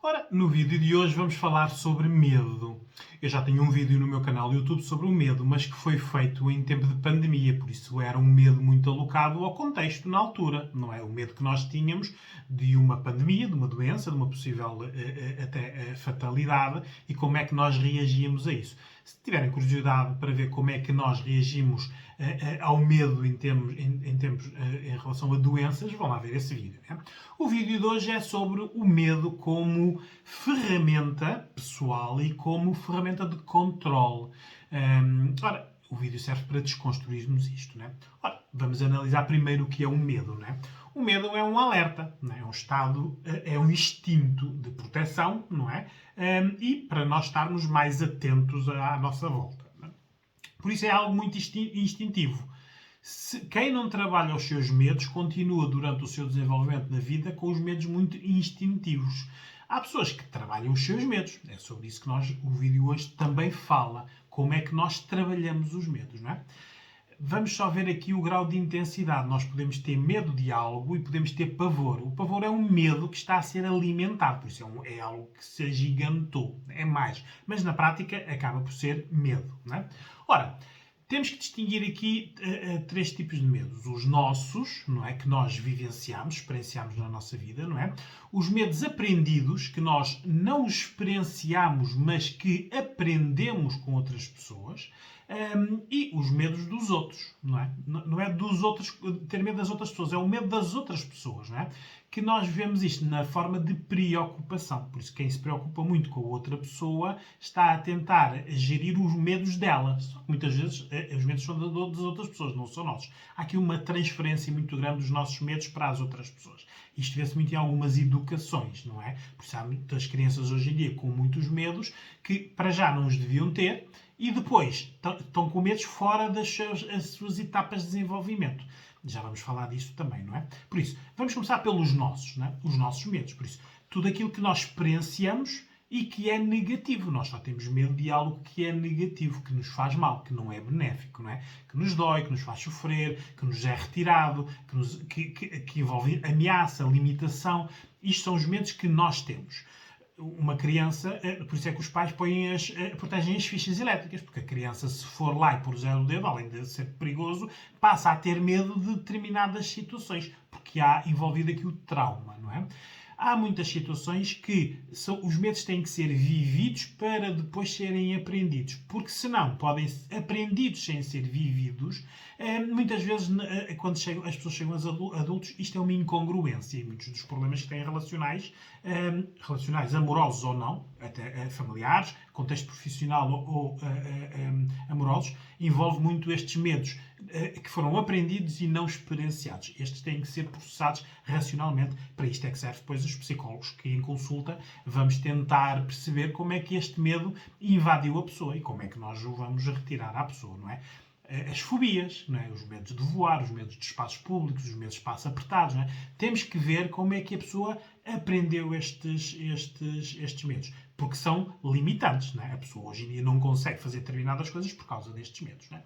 Ora, no vídeo de hoje vamos falar sobre medo. Eu já tenho um vídeo no meu canal YouTube sobre o medo, mas que foi feito em tempo de pandemia, por isso era um medo muito alocado ao contexto na altura, não é? O medo que nós tínhamos de uma pandemia, de uma doença, de uma possível até fatalidade e como é que nós reagíamos a isso. Se tiverem curiosidade para ver como é que nós reagimos ao medo em relação a doenças, vão lá ver esse vídeo. Né? O vídeo de hoje é sobre o medo como ferramenta pessoal e como ferramenta de controle. Ora, o vídeo serve para desconstruirmos isto. Né? Ora, vamos analisar primeiro o que é o medo. Né? O medo é um alerta, não é? É um estado, é um instinto de proteção, não é? E para nós estarmos mais atentos à nossa volta. Não é? Por isso é algo muito instintivo. Quem não trabalha os seus medos continua durante o seu desenvolvimento na vida com os medos muito instintivos. Há pessoas que trabalham os seus medos. É sobre isso que o vídeo hoje também fala. Como é que nós trabalhamos os medos, não é? Vamos só ver aqui o grau de intensidade. Nós podemos ter medo de algo e podemos ter pavor. O pavor é um medo que está a ser alimentado, por isso é algo que se agigantou, é mais. Mas na prática acaba por ser medo. Não é? Ora, temos que distinguir aqui três tipos de medos. Os nossos, não é? Que nós vivenciamos, experienciamos na nossa vida, não é? Os medos aprendidos, que nós não experienciamos, mas que aprendemos com outras pessoas. E os medos dos outros, não é? Não é dos outros, ter medo das outras pessoas, é o medo das outras pessoas, não é? Que nós vemos isto na forma de preocupação. Por isso, quem se preocupa muito com a outra pessoa está a tentar gerir os medos dela. Só que muitas vezes os medos são das outras pessoas, não são nossos. Há aqui uma transferência muito grande dos nossos medos para as outras pessoas. Isto vê-se muito em algumas educações, não é? Por isso há muitas crianças hoje em dia com muitos medos que para já não os deviam ter e depois estão com medos fora das suas etapas de desenvolvimento. Já vamos falar disso também, não é? Por isso, vamos começar pelos nossos, não é? Os nossos medos. Por isso, tudo aquilo que nós experienciamos e que é negativo. Nós só temos medo de algo que é negativo, que nos faz mal, que não é benéfico, não é? Que nos dói, que nos faz sofrer, que nos é retirado, que envolve ameaça, limitação. Isto são os medos que nós temos. Uma criança, por isso é que os pais protegem as fichas elétricas, porque a criança, se for lá e puser o dedo, além de ser perigoso, passa a ter medo de determinadas situações, porque há envolvido aqui o trauma, não é? Há muitas situações que os medos têm que ser vividos para depois serem aprendidos, porque senão podem ser aprendidos sem ser vividos. Muitas vezes, quando as pessoas chegam aos adultos, isto é uma incongruência e muitos dos problemas que têm relacionais, amorosos ou não, até familiares, contexto profissional ou amorosos, envolve muito estes medos que foram aprendidos e não experienciados. Estes têm que ser processados racionalmente. Para isto é que serve depois os psicólogos, que em consulta vamos tentar perceber como é que este medo invadiu a pessoa e como é que nós o vamos retirar à pessoa, não é? As fobias, não é? Os medos de voar, os medos de espaços públicos, os medos de espaços apertados. Não é? Temos que ver como é que a pessoa aprendeu estes medos, porque são limitantes. Não é? A pessoa hoje em dia não consegue fazer determinadas coisas por causa destes medos. Não é?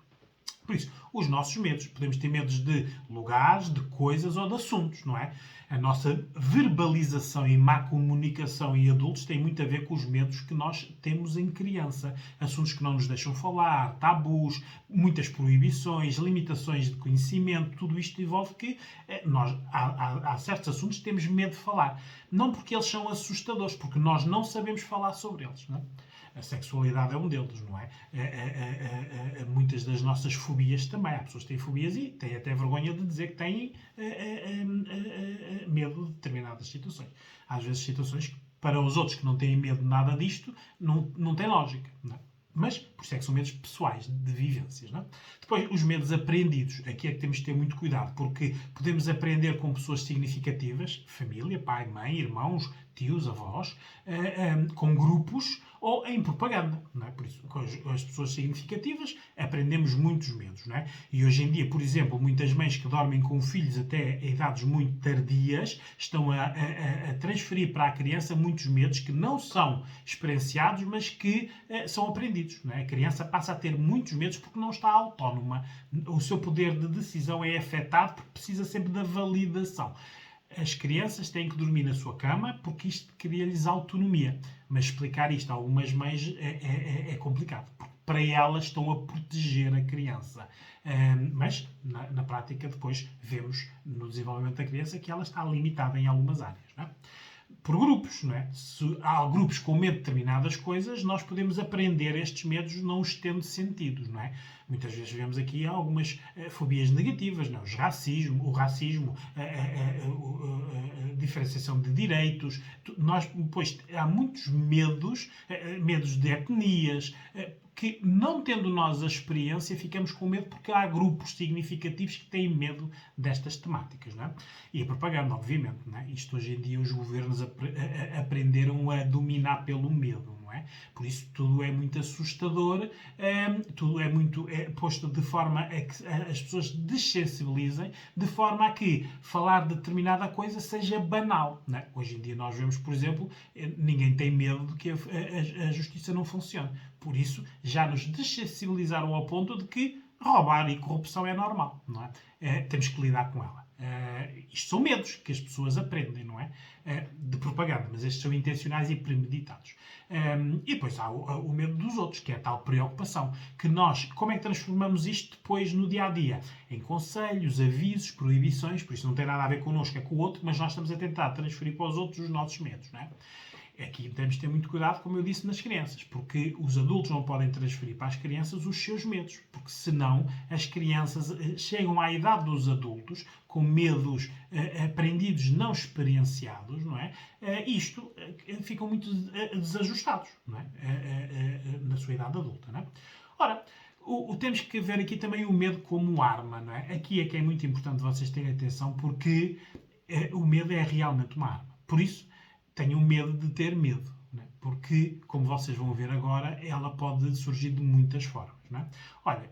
Por isso, os nossos medos. Podemos ter medos de lugares, de coisas ou de assuntos, não é? A nossa verbalização e má comunicação em adultos tem muito a ver com os medos que nós temos em criança. Assuntos que não nos deixam falar, tabus, muitas proibições, limitações de conhecimento, tudo isto envolve que há certos assuntos que temos medo de falar. Não porque eles são assustadores, porque nós não sabemos falar sobre eles, não é? A sexualidade é um deles, não é? Muitas das nossas fobias também. Há pessoas que têm fobias e têm até vergonha de dizer que têm medo de determinadas situações. Às vezes situações que, para os outros que não têm medo de nada disto, não tem lógica, não é? Mas, por isso é que são medos pessoais, de vivências. Não é? Depois, os medos aprendidos. Aqui é que temos que ter muito cuidado, porque podemos aprender com pessoas significativas, família, pai, mãe, irmãos, tios, avós, com grupos ou em propaganda. Não é? Por isso, com as pessoas significativas, aprendemos muitos medos. Não é? E hoje em dia, por exemplo, muitas mães que dormem com filhos até a idades muito tardias estão a transferir para a criança muitos medos que não são experienciados, mas que são aprendidos. Não é? A criança passa a ter muitos medos porque não está autónoma. O seu poder de decisão é afetado porque precisa sempre da validação. as crianças têm que dormir na sua cama porque isto cria-lhes autonomia. Mas explicar isto a algumas mães é complicado, porque para elas estão a proteger a criança. Mas, na prática, depois vemos no desenvolvimento da criança que ela está limitada em algumas áreas. Não é? Por grupos, não é? Se há grupos com medo de determinadas coisas, nós podemos aprender estes medos não os tendo sentidos, não é? Muitas vezes vemos aqui algumas fobias negativas, não é? O racismo, a diferenciação de direitos. Nós, pois, há muitos medos, medos de etnias, que, não tendo nós a experiência, ficamos com medo porque há grupos significativos que têm medo destas temáticas. Não é? E a propaganda, obviamente. Não é? Isto hoje em dia os governos aprenderam a dominar pelo medo. Não é? Por isso tudo é muito assustador, tudo é muito posto de forma a que as pessoas dessensibilizem, de forma a que falar de determinada coisa seja banal. Não é? Hoje em dia nós vemos, por exemplo, ninguém tem medo de que a justiça não funcione. Por isso, já nos dessensibilizaram ao ponto de que roubar e corrupção é normal, não é? Temos que lidar com ela. Isto são medos que as pessoas aprendem, não é? De propaganda, mas estes são intencionais e premeditados. E depois há o medo dos outros, que é a tal preocupação. Que nós, como é que transformamos isto depois no dia-a-dia? Em conselhos, avisos, proibições, por isso não tem nada a ver connosco, é com o outro, mas nós estamos a tentar transferir para os outros os nossos medos, não é? Aqui temos de ter muito cuidado, como eu disse, nas crianças, porque os adultos não podem transferir para as crianças os seus medos, porque senão as crianças chegam à idade dos adultos com medos aprendidos, não experienciados, não é? Ficam muito desajustados, não é? Na sua idade adulta, não é? Ora, temos que ver aqui também o medo como arma, não é? Aqui é que é muito importante vocês terem atenção, porque o medo é realmente uma arma. Por isso, tenham medo de ter medo, né? Porque, como vocês vão ver agora, ela pode surgir de muitas formas. Né? Olha,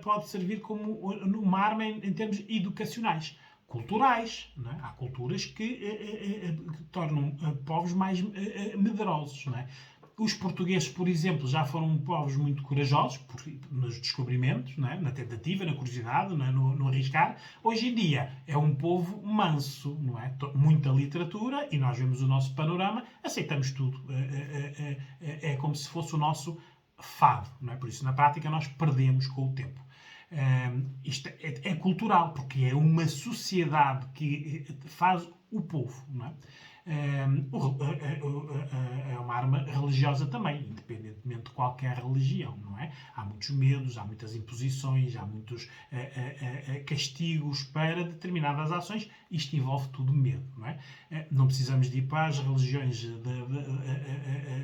pode servir como uma arma em termos educacionais, culturais. Né? Há culturas que tornam povos mais medrosos. Né? Os portugueses, por exemplo, já foram povos muito corajosos nos descobrimentos, não é? Na tentativa, na curiosidade, não é? no arriscar. Hoje em dia é um povo manso, não é? Muita literatura e nós vemos o nosso panorama, aceitamos tudo. É como se fosse o nosso fado. Não é? Por isso, na prática, nós perdemos com o tempo. Isto é cultural, porque é uma sociedade que faz o povo. Não é? É uma arma religiosa também, independentemente de qualquer religião, não é? Há muitos medos, há muitas imposições, há muitos castigos para determinadas ações. Isto envolve tudo medo, não é? Não precisamos de ir para as religiões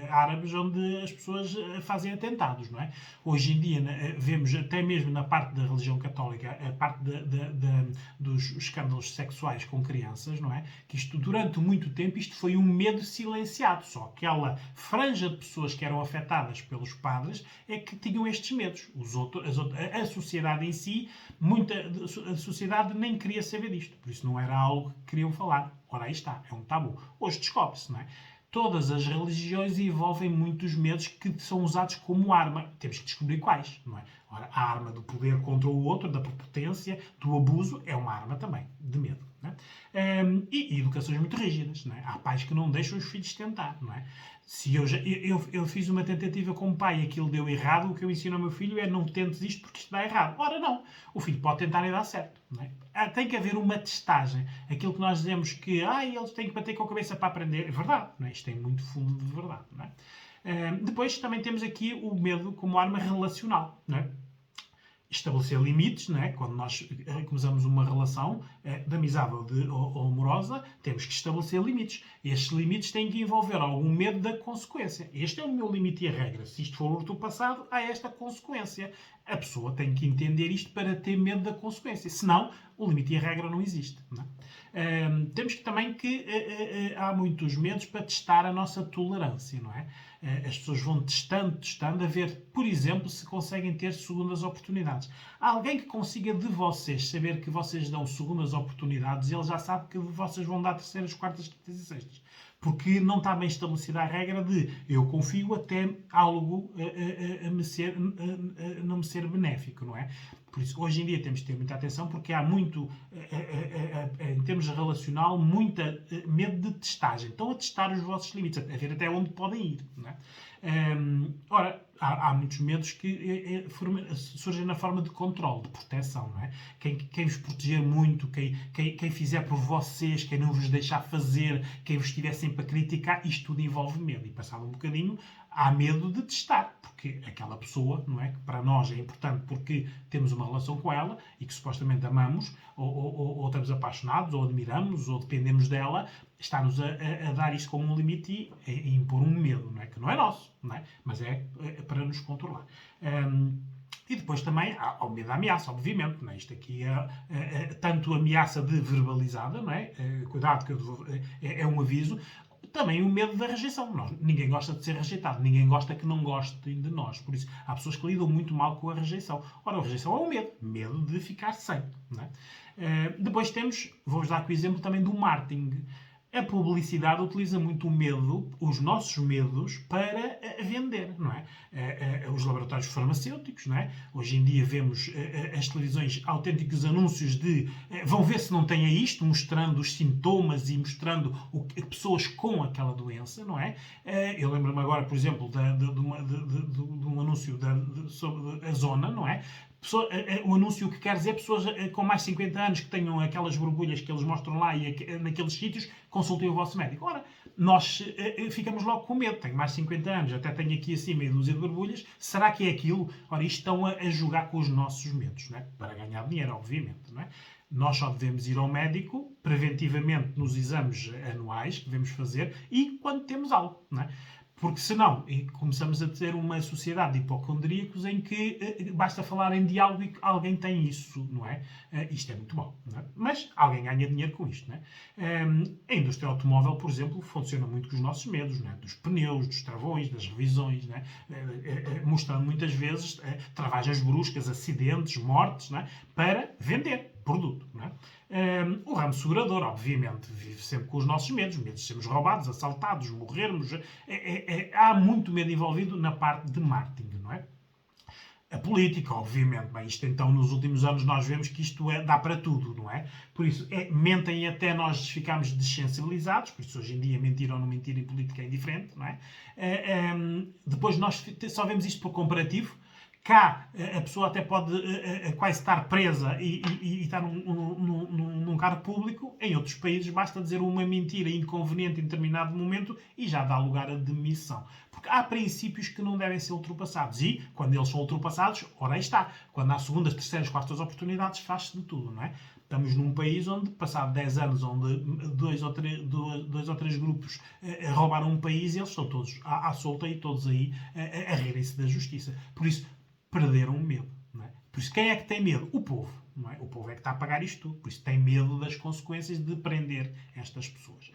árabes onde as pessoas fazem atentados, não é? Hoje em dia vemos até mesmo na parte da religião católica a parte dos escândalos sexuais com crianças, não é? Que isto durante muito tempo isto foi um medo silenciado. Só aquela franja de pessoas que eram afetadas pelos padres é que tinham estes medos. A sociedade em si, a sociedade nem queria saber disto. Por isso não era algo que queriam falar. Ora, aí está, é um tabu. Hoje descobre-se, não é? Todas as religiões envolvem muitos medos que são usados como arma. Temos que descobrir quais, não é? Ora, a arma do poder contra o outro, da prepotência, do abuso, é uma arma também de medo. Não é? E educações muito rígidas. Não é? Há pais que não deixam os filhos tentar. Não é? Se eu fiz uma tentativa como pai e aquilo deu errado, o que eu ensino ao meu filho é não tentes isto porque isto dá errado. Ora, não. O filho pode tentar e dar certo. Não é? Tem que haver uma testagem. Aquilo que nós dizemos que eles têm que bater com a cabeça para aprender, é verdade. Não é? Isto tem muito fundo de verdade. Não é? Depois também temos aqui o medo como arma relacional. Não é? Estabelecer limites, não é? Quando nós começamos uma relação de amizade ou amorosa, temos que estabelecer limites. Estes limites têm que envolver algum medo da consequência. Este é o meu limite e a regra. Se isto for ultrapassado, há esta consequência. A pessoa tem que entender isto para ter medo da consequência. Senão, o limite e a regra não existe. Não é? Temos que também que há muitos medos para testar a nossa tolerância, não é? As pessoas vão testando, a ver, por exemplo, se conseguem ter segundas oportunidades. Há alguém que consiga de vocês saber que vocês dão segundas oportunidades e ele já sabe que vocês vão dar terceiras, quartas, quintas e sextas. Porque não está bem estabelecida a regra de eu confio até algo não me ser benéfico, não é? Por isso, hoje em dia temos de ter muita atenção porque há muito, em termos relacional, muita medo de testagem. Estão a testar os vossos limites, a ver até onde podem ir. Não é? Ora, há muitos medos que surgem na forma de controle, de proteção. Não é? Quem vos proteger muito, quem fizer por vocês, quem não vos deixar fazer, quem vos estiver sempre a criticar, isto tudo envolve medo. E passado um bocadinho, há medo de testar, porque aquela pessoa, não é? Que para nós é importante porque temos uma relação com ela e que supostamente amamos, ou estamos apaixonados, ou admiramos, ou dependemos dela, está-nos a dar isso como um limite e a impor um medo, não é? Que não é nosso, não é? Mas é para nos controlar. E depois também há o medo da ameaça, obviamente. Não é? Isto aqui é tanto ameaça de verbalizada, não é? Cuidado, que é um aviso. Também o medo da rejeição. Ninguém gosta de ser rejeitado. Ninguém gosta que não gostem de nós. Por isso, há pessoas que lidam muito mal com a rejeição. Ora, a rejeição é o medo. Medo de ficar sem. Não é? Depois temos, vou-vos dar aqui o exemplo também do marketing. A publicidade utiliza muito o medo, os nossos medos, para vender, não é? Os laboratórios farmacêuticos, não é? Hoje em dia vemos as televisões autênticos anúncios de vão ver se não têm isto, mostrando os sintomas e mostrando pessoas com aquela doença, não é? Eu lembro-me agora, por exemplo, de um anúncio sobre a zona, não é? O anúncio que quer dizer pessoas com mais de 50 anos que tenham aquelas borbulhas que eles mostram lá e naqueles sítios, consultem o vosso médico. Ora, nós ficamos logo com medo. Tenho mais de 50 anos, até tenho aqui assim meia dúzia de borbulhas. Será que é aquilo? Ora, isto estão a jogar com os nossos medos, não é? Para ganhar dinheiro, obviamente, não é? Nós só devemos ir ao médico preventivamente nos exames anuais que devemos fazer e quando temos algo, não é? Porque senão começamos a ter uma sociedade de hipocondríacos em que basta falar em diálogo e que alguém tem isso, não é? Isto é muito bom, não é? Mas alguém ganha dinheiro com isto, não é? A indústria automóvel, por exemplo, funciona muito com os nossos medos, não é? Dos pneus, dos travões, das revisões, não é? Mostrando muitas vezes travagens bruscas, acidentes, mortes, não é? Para vender produto, não é? O ramo segurador, obviamente, vive sempre com os nossos medos de sermos roubados, assaltados, morrermos. Há muito medo envolvido na parte de marketing, não é? A política, obviamente. Bem, isto então, nos últimos anos, nós vemos que isto dá para tudo, não é? Por isso, mentem até nós ficarmos dessensibilizados, por isso hoje em dia mentir ou não mentir em política é indiferente, não é? Depois nós só vemos isto por comparativo. Cá, a pessoa até pode quase estar presa e estar num cargo público. Em outros países, basta dizer uma mentira inconveniente em determinado momento e já dá lugar à demissão. Porque há princípios que não devem ser ultrapassados. E, quando eles são ultrapassados, ora aí está. Quando há segundas, terceiras, quartas oportunidades, faz-se de tudo, não é? Estamos num país onde, passado 10 anos, onde dois ou três grupos roubaram um país e eles estão todos à solta e todos aí a rirem-se da justiça. Por isso, perderam o medo. Não é? Por isso, quem é que tem medo? O povo. Não é? O povo é que está a pagar isto tudo. Por isso, tem medo das consequências de prender estas pessoas.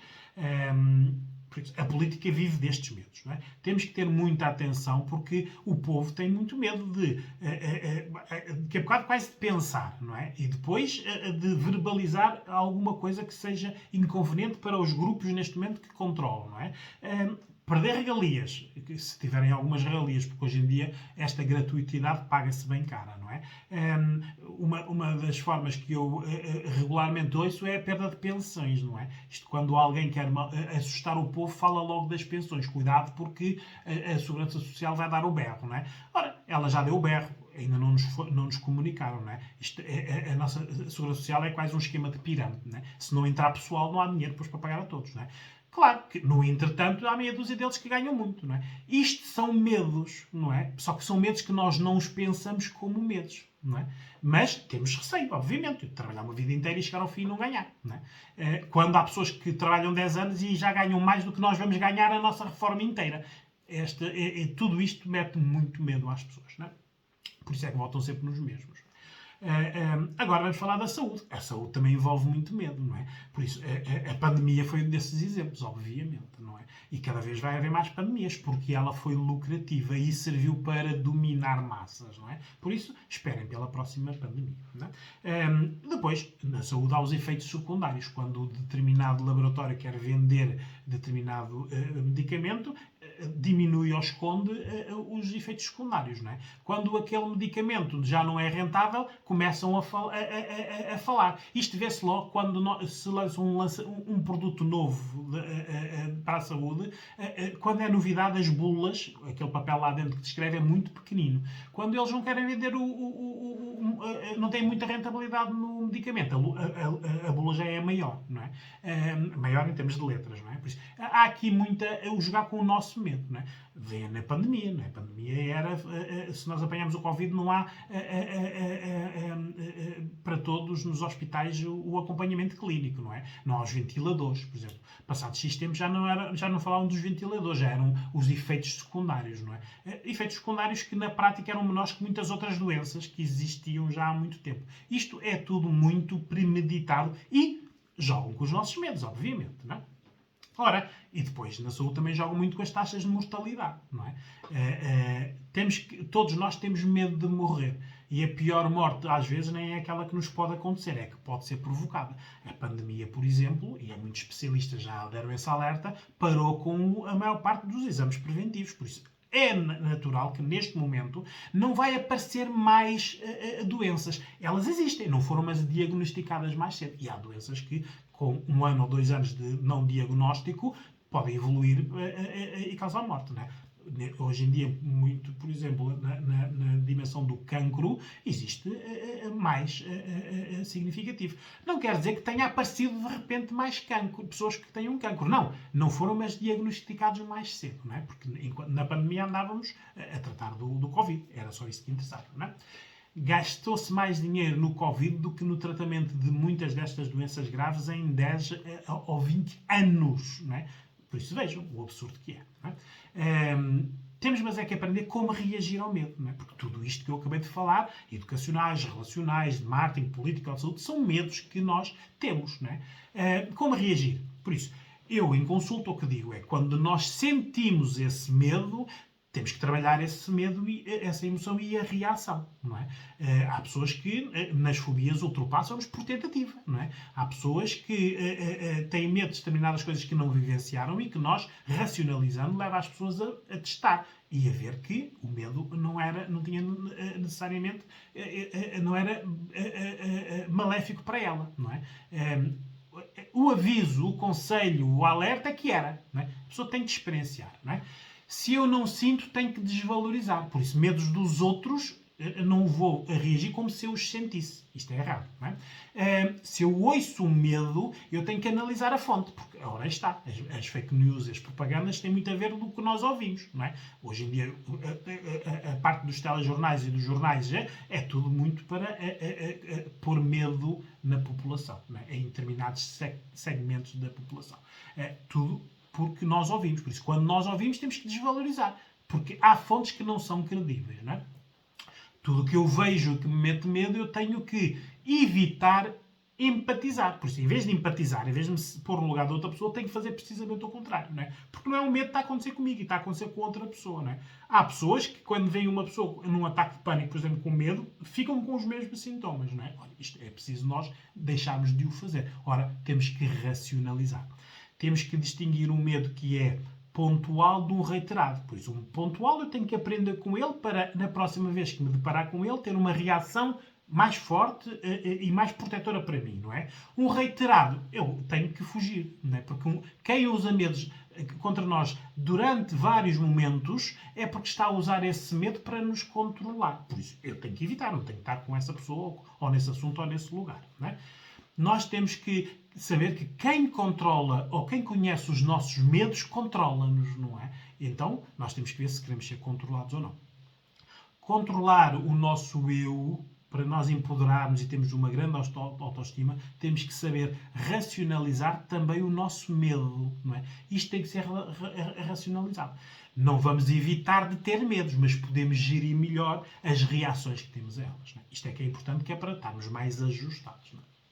Por isso, a política vive destes medos. Não é? Temos que ter muita atenção porque o povo tem muito medo que é bocado quase de pensar, não é? E depois de verbalizar alguma coisa que seja inconveniente para os grupos neste momento que controlam, não é? Perder regalias, se tiverem algumas regalias, porque hoje em dia esta gratuitidade paga-se bem cara, não é? Uma das formas que eu regularmente ouço é a perda de pensões, não é? Isto quando alguém quer assustar o povo, fala logo das pensões. Cuidado porque a Segurança Social vai dar o berro, não é? Ora, ela já deu o berro, ainda não nos comunicaram, não é? A nossa Segurança Social é quase um esquema de pirâmide, não é? Se não entrar pessoal, não há dinheiro depois para pagar a todos, não é? Claro que, no entretanto, há meia dúzia deles que ganham muito, não é? Isto são medos, não é? Só que são medos que nós não os pensamos como medos, não é? Mas temos receio, obviamente, de trabalhar uma vida inteira e chegar ao fim e não ganhar, não é? Quando há pessoas que trabalham 10 anos e já ganham mais do que nós vamos ganhar a nossa reforma inteira. Tudo isto mete muito medo às pessoas, não é? Por isso é que votam sempre nos mesmos. Agora vamos falar da saúde. A saúde também envolve muito medo, não é? Por isso, a pandemia foi um desses exemplos, obviamente, não é? E cada vez vai haver mais pandemias, porque ela foi lucrativa e serviu para dominar massas, não é? Por isso, esperem pela próxima pandemia, não é? Depois, na saúde há os efeitos secundários. Quando determinado laboratório quer vender determinado medicamento, diminui ou esconde os efeitos secundários. Não é? Quando aquele medicamento já não é rentável, começam a falar. Isto vê-se logo quando se lança um produto novo para a saúde, quando é novidade, as bulas, aquele papel lá dentro que descreve, é muito pequenino. Quando eles não querem vender não têm muita rentabilidade no medicamento, a bula já é maior, não é? Maior em termos de letras, não é? Por isso, há aqui o jogar com o nosso medo, não é? Vê na pandemia, não é? A pandemia era, se nós apanhamos o Covid, não há para todos nos hospitais o acompanhamento clínico, não é? Não há os ventiladores, por exemplo. Passados X tempo já não falavam dos ventiladores, já eram os efeitos secundários, não é? Efeitos secundários que na prática eram menores que muitas outras doenças que existiam já há muito tempo. Isto é tudo muito premeditado e jogam com os nossos medos, obviamente, não é? Ora, e depois na saúde também jogam muito com as taxas de mortalidade, não é? Todos nós temos medo de morrer. E a pior morte, às vezes, nem é aquela que nos pode acontecer, é que pode ser provocada. A pandemia, por exemplo, e muitos especialistas já deram esse alerta, parou com a maior parte dos exames preventivos. Por isso, é natural que neste momento não vai aparecer mais doenças. Elas existem, não foram mas diagnosticadas mais cedo. E há doenças que, com 1 ano ou 2 anos de não diagnóstico, podem evoluir e causar morte, não é? Hoje em dia, muito, por exemplo, na dimensão do cancro, existe mais significativo. Não quer dizer que tenha aparecido de repente mais cancro, pessoas que tenham cancro. Não foram mas diagnosticados mais cedo, não é? Porque na pandemia andávamos a tratar do Covid, era só isso que interessava, não é? Gastou-se mais dinheiro no Covid do que no tratamento de muitas destas doenças graves em 10 ou 20 anos, não é? Por isso vejam o absurdo que é. Não é? Temos mas é que aprender como reagir ao medo, não é? Porque tudo isto que eu acabei de falar, educacionais, relacionais, de marketing, político, de saúde, são medos que nós temos, não é? Como reagir? Por isso, eu em consulta o que digo é, quando nós sentimos esse medo, temos que trabalhar esse medo, essa emoção e a reação, não é? Há pessoas que nas fobias ultrapassam-nos por tentativa, não é? Há pessoas que têm medo de determinadas coisas que não vivenciaram e que nós, racionalizando, leva as pessoas a testar e a ver que o medo não tinha necessariamente, não era maléfico para ela, não é? O aviso, o conselho, o alerta é que era, não é? A pessoa tem que experienciar, não é? Se eu não sinto, tenho que desvalorizar. Por isso, medos dos outros, não vou reagir como se eu os sentisse. Isto é errado, não é? Se eu ouço um medo, eu tenho que analisar a fonte, porque ora está. As fake news, as propagandas têm muito a ver com o que nós ouvimos, não é? Hoje em dia, a parte dos telejornais e dos jornais é tudo muito para pôr medo na população, não é? Em determinados segmentos da população. Tudo porque nós ouvimos. Por isso, quando nós ouvimos, temos que desvalorizar. Porque há fontes que não são credíveis, não é? Tudo o que eu vejo que me mete medo, eu tenho que evitar empatizar. Por isso, em vez de empatizar, em vez de me pôr no lugar de outra pessoa, tenho que fazer precisamente o contrário, não é? Porque não é um medo que está a acontecer comigo e está a acontecer com outra pessoa, não é? Há pessoas que, quando vem uma pessoa num ataque de pânico, por exemplo, com medo, ficam com os mesmos sintomas, não é? Olha, isto é preciso nós deixarmos de o fazer. Ora, temos que racionalizar. Temos que distinguir um medo que é pontual de um reiterado. Por isso, um pontual eu tenho que aprender com ele para, na próxima vez que me deparar com ele, ter uma reação mais forte e mais protetora para mim, não é? Um reiterado, eu tenho que fugir, não é? Porque quem usa medos contra nós durante vários momentos é porque está a usar esse medo para nos controlar. Por isso, eu tenho que evitar, não tenho que estar com essa pessoa ou nesse assunto ou nesse lugar, não é? Nós temos que saber que quem controla ou quem conhece os nossos medos controla-nos, não é? Então, nós temos que ver se queremos ser controlados ou não. Controlar o nosso eu, para nós empoderarmos e termos uma grande autoestima, temos que saber racionalizar também o nosso medo, não é? Isto tem que ser racionalizado. Não vamos evitar de ter medos, mas podemos gerir melhor as reações que temos a elas, não é? Isto é que é importante, que é para estarmos mais ajustados, não é?